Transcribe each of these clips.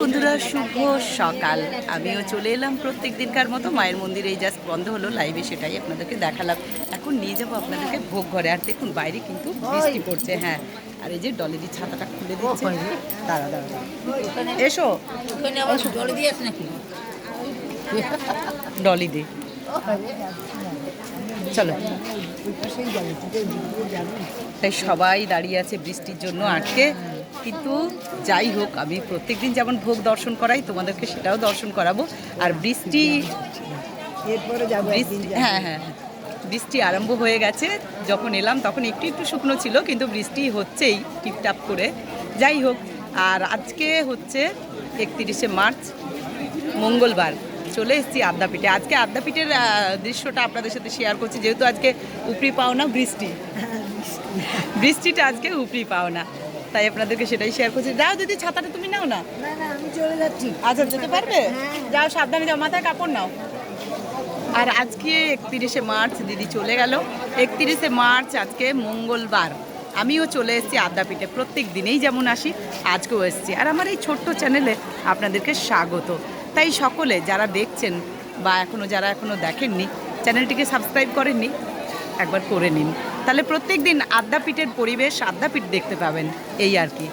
বন্ধুরা, শুভ সকাল। আমিও চলে এলাম প্রত্যেক দিনকার মতো মায়ের মন্দিরে। এই জাস্ট বন্ধ হলো লাইভে, সেটাই আপনাদেরকে দেখালাম। এখন নিয়ে যাবো আপনাদেরকে ভোগ ঘরে। আর দেখুন বাইরে কিন্তু বৃষ্টি পড়ছে। হ্যাঁ, আর এই যে ডলেদি ছাতাটা খুলে দিচ্ছে। দাঁড়া দাঁড়া, এসো ডলি দে, চলো। তাই সবাই দাঁড়িয়ে আছে বৃষ্টির জন্য আটকে। কিন্তু যাই হোক, আমি প্রত্যেকদিন যেমন ভোগ দর্শন করাই, তোমাদেরকে সেটাও দর্শন করাবো। আর বৃষ্টি, হ্যাঁ হ্যাঁ, বৃষ্টি আরম্ভ হয়ে গেছে। যখন এলাম তখন একটু একটু শুকনো ছিল, কিন্তু বৃষ্টি হচ্ছেই টিপটাপ করে। যাই হোক, আর আজকে হচ্ছে 31শে মার্চ, মঙ্গলবার। চলে এসেছি আদ্যাপীঠে। আজকে আদ্যাপীঠের দৃশ্যটা আপনাদের সাথে শেয়ার করছি, যেহেতু আজকে উপরি পাওনা বৃষ্টি। বৃষ্টিটা আজকে উপরি পাওনা, তাই আপনাদেরকে সেটাই শেয়ার করছি। যাও দিদি, ছাতাটা তুমি নাও না। আমি চলে যাচ্ছি। আচ্ছা, যেতে পারবে? যাও, সাবধানে যাও, মাথায় কাপড় নাও। আর আজকে 31শে মার্চ, দিদি চলে গেল। 31শে মার্চ আজকে মঙ্গলবার। আমিও চলে এসেছি আদ্যাপীঠে। প্রত্যেক দিনেই যেমন আসি, আজকেও এসেছি। আর আমার এই ছোট্ট চ্যানেলে আপনাদেরকে স্বাগত। তাই সকলে যারা দেখছেন বা যারা এখনও দেখেননি, চ্যানেলটিকে সাবস্ক্রাইব করেননি, একবার করে নিন। তাহলে প্রত্যেক দিন আদ্যাপীঠের পরিবেশ, আদ্যাপীঠ দেখতে পাবেন। এই আর কি।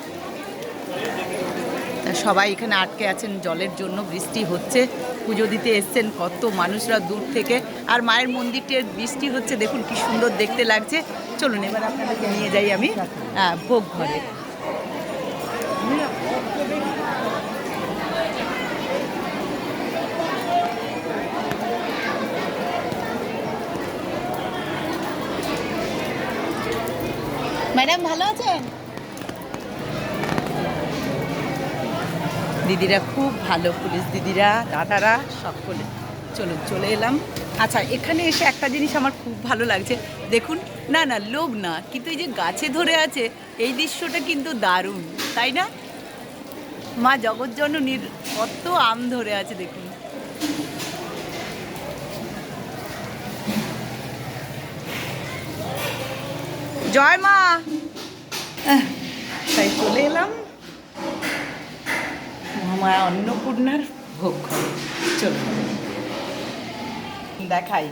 সবাই এখানে আটকে আছেন জলের জন্য। বৃষ্টি হচ্ছে, পুজো দিতে এসছেন কত মানুষরা দূর থেকে। আর মায়ের মন্দিরটির বৃষ্টি হচ্ছে, দেখুন কি সুন্দর দেখতে লাগছে। চলুন এবার আপনাদেরকে নিয়ে যাই আমি ভোগ ঘরে। ম্যাডাম ভালো আছেন? দিদিরা খুব ভালো, পুলিশ দিদিরা, দাদারা, সকলে। চলুন, চলে এলাম। আচ্ছা, এখানে এসে একটা জিনিস আমার খুব ভালো লাগছে। দেখুন, না না, লোভ না, কিন্তু এই যে গাছে ধরে আছে, এই দৃশ্যটা কিন্তু দারুণ, তাই না? মা জগৎজননীর কত আম ধরে আছে দেখুন। জয় মা। তাই চলে এলাম মহামায়া অন্নপূর্ণার ভোগ ঘরে। চলো দেখাই।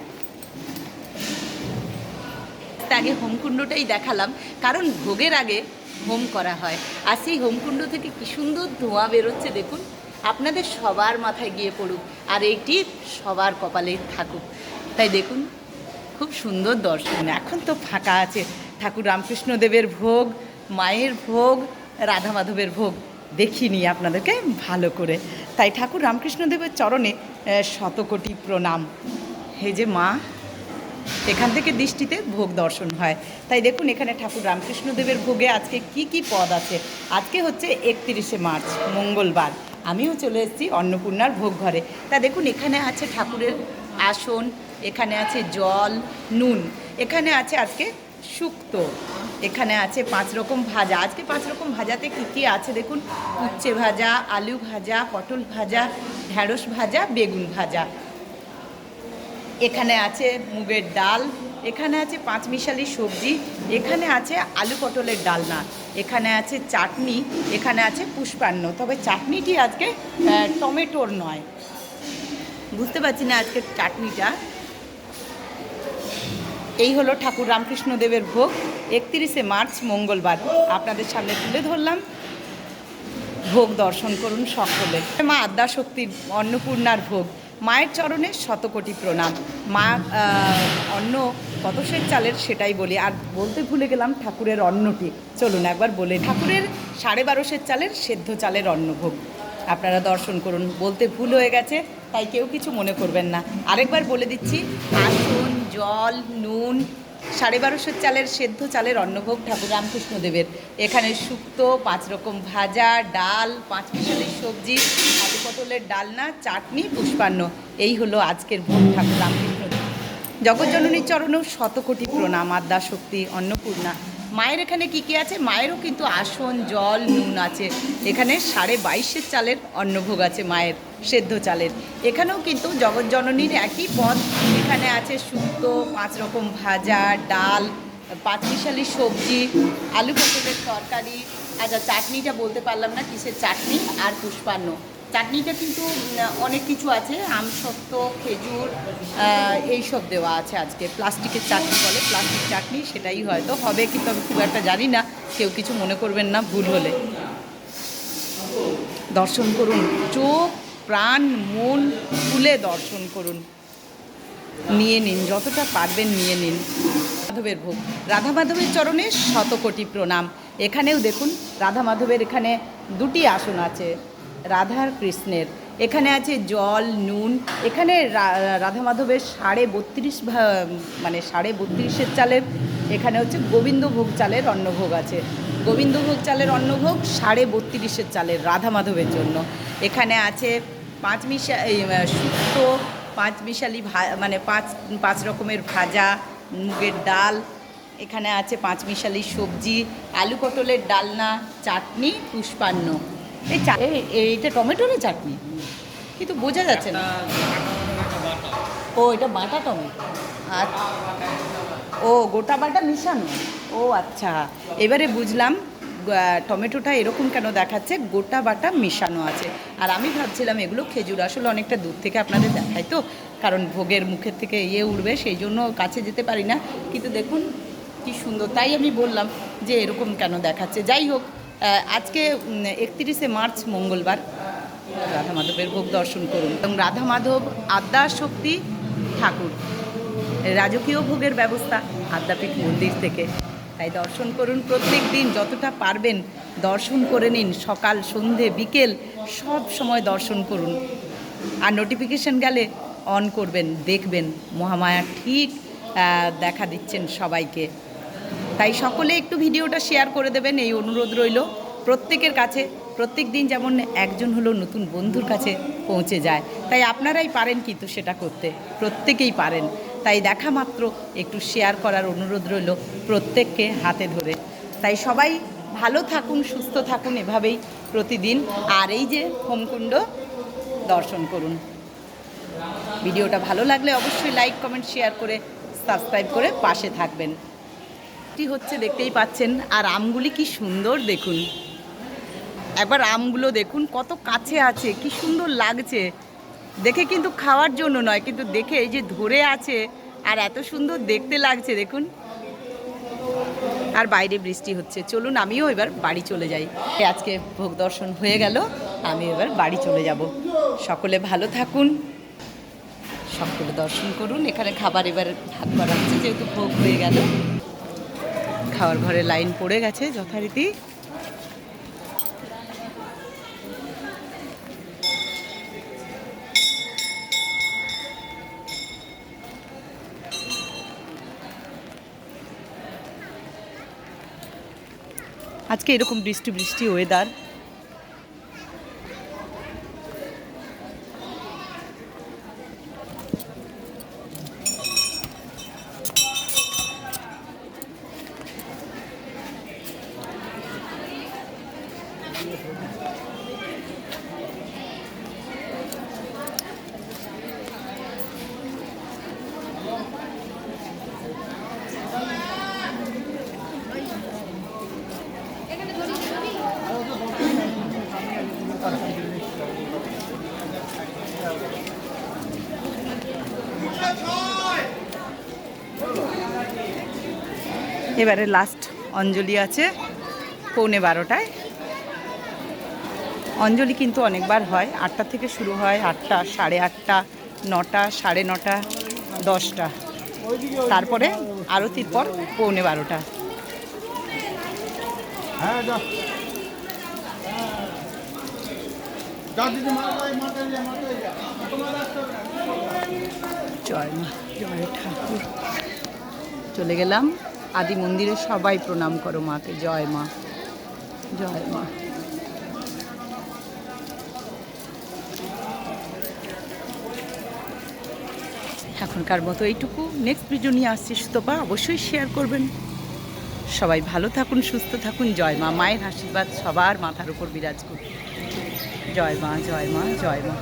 আগে হোমকুণ্ডটাই দেখালাম, কারণ ভোগের আগে হোম করা হয়। আর সেই হোমকুণ্ড থেকে কি সুন্দর ধোঁয়া বেরোচ্ছে দেখুন। আপনাদের সবার মাথায় গিয়ে পড়ুক, আর এইটি সবার কপালে থাকুক। তাই দেখুন, খুব সুন্দর দর্শন। এখন তো ফাঁকা আছে। ঠাকুর রামকৃষ্ণদেবের ভোগ, মায়ের ভোগ, রাধা মাধবের ভোগ দেখিনি আপনাদেরকে ভালো করে। তাই ঠাকুর রামকৃষ্ণদেবের চরণে শতকোটি প্রণাম। হে যে মা, এখান থেকে দৃষ্টিতে ভোগ দর্শন হয়। তাই দেখুন, এখানে ঠাকুর রামকৃষ্ণদেবের ভোগে আজকে কি কি পদ আছে। আজকে হচ্ছে 31শে মার্চ, মঙ্গলবার। আমিও চলে এসেছি অন্নপূর্ণার ভোগ ঘরে। তা দেখুন, এখানে আছে ঠাকুরের আসন, এখানে আছে জল, নুন, এখানে আছে আজকে শুক্তো, এখানে আছে 5 রকম ভাজা। আজকে 5 রকম ভাজাতে কী কী আছে দেখুন। উচ্ছে ভাজা, আলু ভাজা, পটল ভাজা, ঢ্যাঁড়স ভাজা, বেগুন ভাজা। এখানে আছে মুগের ডাল, এখানে আছে 5 মিশালি সবজি, এখানে আছে আলু পটলের ডালনা, এখানে আছে চাটনি, এখানে আছে পুষ্পান্ন। তবে চাটনিটি আজকে টমেটোর নয়, বুঝতে পারছি না আজকের চাটনিটা। এই হলো ঠাকুর রামকৃষ্ণদেবের ভোগ, 31শে মার্চ মঙ্গলবার। আপনাদের সামনে তুলে ধরলাম। ভোগ দর্শন করুন সকলে। মা আদ্যাশক্তির অন্নপূর্ণার ভোগ, মায়ের চরণে শতকোটি প্রণাম। মা অন্ন কত সের চালের সেটাই বলি। আর বলতে ভুলে গেলাম ঠাকুরের অন্নটি, চলুন একবার বলে। ঠাকুরের 12.5 সের চালের সেদ্ধ চালের অন্নভোগ আপনারা দর্শন করুন। বলতে ভুল হয়ে গেছে, তাই কেউ কিছু মনে করবেন না। আরেকবার বলে দিচ্ছি, আসন, জল, নুন, 12.5 চালের সেদ্ধ চালের অন্নভোগ ঠাকুর রামকৃষ্ণদেবের। এখানে শুক্তো, 5 রকম ভাজা, ডাল, 5 মিশালি সবজি, আলু পটলের ডালনা, চাটনি, পুষ্পান্ন। এই হলো আজকের ভোগ ঠাকুর রামকৃষ্ণদেব। জগৎজননীর চরণেও শতকোটি প্রণাম। আদ্যাশক্তি অন্নপূর্ণা মায়ের এখানে কি কি আছে। মায়েরও কিন্তু আসন, জল, নুন আছে। এখানে 22.5 চালের অন্নভোগ আছে মায়ের, সেদ্ধ চালের। এখানেও কিন্তু জগৎজননীর একই পদ। এখানে আছে শুক্তো, 5 রকম ভাজা, ডাল, 5 মিশালি সবজি, আলু পটলের তরকারি, আচ্ছা, চাটনিটা বলতে পারলাম না কিসের চাটনি আর পুষ্পান্ন। চাটনিটা কিন্তু অনেক কিছু আছে, আমসত্ব, খেজুর, এইসব দেওয়া আছে। আজকে প্লাস্টিকের চাটনি বলে, প্লাস্টিক চাটনি, সেটাই হয়তো হবে, কিন্তু আমি খুব একটা জানি না, কেউ কিছু মনে করবেন না ভুল হলে। দর্শন করুন, চোখ প্রাণ মন খুলে দর্শন করুন, নিয়ে নিন যতটা পারবেন, নিয়ে নিন। মাধবের ভোগ, রাধা মাধবের চরণে শতকোটি প্রণাম। এখানেও দেখুন রাধা মাধবের এখানে দুটি আসন আছে, রাধার কৃষ্ণের। এখানে আছে জল নুন। এখানে রাধা মাধবের 32.5 মানে 32.5 চালের, এখানে হচ্ছে গোবিন্দভোগ চালের অন্নভোগ আছে। গোবিন্দভোগ চালের অন্নভোগ 32.5 চালের রাধা মাধবের জন্য। এখানে আছে শুক্তো, পাঁচমিশালি মানে পাঁচ রকমের ভাজা, মুগের ডাল। এখানে আছে পাঁচমিশালি সবজি, আলু পটলের ডালনা, চাটনি, পুষ্পান্ন। এইটা টমেটোর চাটনি, কিন্তু বোঝা যাচ্ছে না। ও, এটা বাটা টমেটো। আর ও, গোটা বাটা মিশানো। ও আচ্ছা, এবারে বুঝলাম টমেটোটা এরকম কেন দেখাচ্ছে, গোটা বাটা মিশানো আছে। আর আমি ভাবছিলাম এগুলো খেজুর, আসলে অনেকটা দূর থেকে আপনাদের দেখাই তো, কারণ ভোগের মুখের থেকে উঠবে, সেই জন্য কাছে যেতে পারি না। কিন্তু দেখুন কি সুন্দর, তাই আমি বললাম যে এরকম কেন দেখাচ্ছে। যাই হোক, আজকে 31শে মার্চ মঙ্গলবার, রাধা মাধবের ভোগ দর্শন করুন। এবং রাধা মাধব আদ্যাশক্তি ঠাকুর, রাজকীয় ভোগের ব্যবস্থা আদ্যাপীঠ মন্দির থেকে, তাই দর্শন করুন প্রত্যেক দিন যতটা পারবেন, দর্শন করে নিন। সকাল সন্ধে বিকেল সব সময় দর্শন করুন। আর নোটিফিকেশান গেলে অন করবেন, দেখবেন মহামায়া ঠিক দেখা দিচ্ছেন সবাইকে। তাই সকলে একটু ভিডিওটা শেয়ার করে দেবেন, এই অনুরোধ রইল প্রত্যেকের কাছে। প্রত্যেক দিন যেমন একজন হলো নতুন বন্ধুর কাছে পৌঁছে যায়, তাই আপনারাই পারেন কিন্তু সেটা করতে, প্রত্যেকেই পারেন। তাই দেখা মাত্র একটু শেয়ার করার অনুরোধ রইল প্রত্যেককে হাতে ধরে। তাই সবাই ভালো থাকুন, সুস্থ থাকুন এভাবেই প্রতিদিন। আর এই যে হোমকুণ্ড দর্শন করুন। ভিডিওটা ভালো লাগলে অবশ্যই লাইক কমেন্ট শেয়ার করে সাবস্ক্রাইব করে পাশে থাকবেন। কি হচ্ছে দেখতেই পাচ্ছেন, আর আমগুলি কি সুন্দর দেখুন, একবার আমগুলো দেখুন কত কাছে আছে, কি সুন্দর লাগছে দেখে, কিন্তু খাওয়ার জন্য নয়, কিন্তু দেখে এই যে ধরে আছে আর এত সুন্দর দেখতে লাগছে দেখুন। আর বাইরে বৃষ্টি হচ্ছে, চলুন আমিও এবার বাড়ি চলে যাই। আজকে ভোগ দর্শন হয়ে গেল, আমি এবার বাড়ি চলে যাব। সকলে ভালো থাকুন, সকলে দর্শন করুন। এখানে খাবার এবার ভাত করা হচ্ছে, যেহেতু ভোগ হয়ে গেল, খাওয়ার ঘরে লাইন পড়ে গেছে যথারীতি। আজকে এরকম বৃষ্টি বৃষ্টি ওয়েদার। এবারে লাস্ট অঞ্জলি আছে 11:15। অঞ্জলি কিন্তু অনেকবার হয়, 8টা থেকে শুরু হয়, 8টা, 8:30, 9টা, 9:30, 10টা, তারপরে আরতির পর 11:15। জয় মা, জয় ঠাকুর। চলে গেলাম আদি মন্দিরে, সবাই প্রণাম করো মাকে। জয় মা, জয় মা। এখনকার মতো এইটুকু, নেক্সট ভিডিও নিয়ে আসছি সুতপা, অবশ্যই শেয়ার করবেন। সবাই ভালো থাকুন, সুস্থ থাকুন। জয় মা, মায়ের আশীর্বাদ সবার মাথার উপর বিরাজ করুন। জয় মা, জয় মা, জয় মা।